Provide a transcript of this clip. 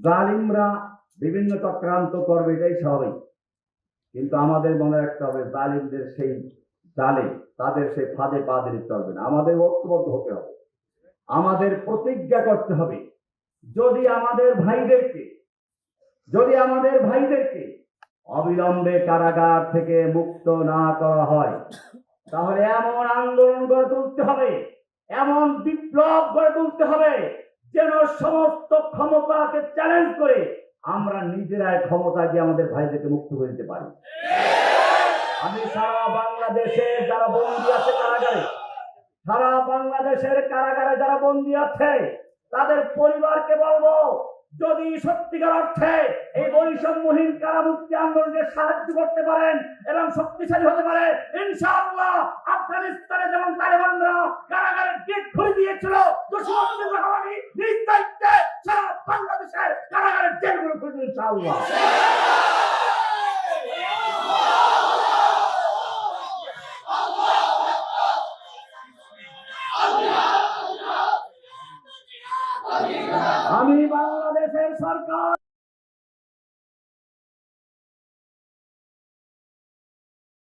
জালিমরা বিভিন্ন চক্রান্ত করবে, এটাই স্বাভাবিক। কিন্তু আমাদের মনে রাখতে হবে, জালিমদের সেই জালে, তাদের সেই ফাঁদে পা দিতে চলবে না। আমাদের ঐক্যবদ্ধ হতে হবে, আমাদের প্রতিজ্ঞা করতে হবে। যদি আমাদের ভাইদেরকে অবিলম্বে কারাগার থেকে মুক্ত না করা হয়, তাহলে এমন আন্দোলন গড়ে তুলতে হবে, এমন বিপ্লব গড়ে তুলতে হবে, যেন সমস্ত ক্ষমতাকে চ্যালেঞ্জ করে আমরা নিজেরাই ক্ষমতা গিয়ে আমাদের ভাইদেরকে মুক্ত করে দিতে পারি। আমি সারা বাংলাদেশে যারা বন্দী আছে কারাগারে, সারা বাংলাদেশের কারাগারে যারা বন্দী আছে, তাদের পরিবারকে বলবো, যদি সত্যিকার অর্থে এই বৈষম্যহীন কারামুক্তি আন্দোলনকে সাহায্য করতে পারেন এবং শক্তিশালী হতে পারে, ইনশাআল্লাহ আফগানিস্তানে যেমন তালেবানরা কারাগারের গেট খুলে দিয়েছিল, নিজ দায়িত্বে সারা বাংলাদেশের কারাগারের জেলগুলো খুলবে ইনশাআল্লাহ। আমি বাংলাদেশের সরকার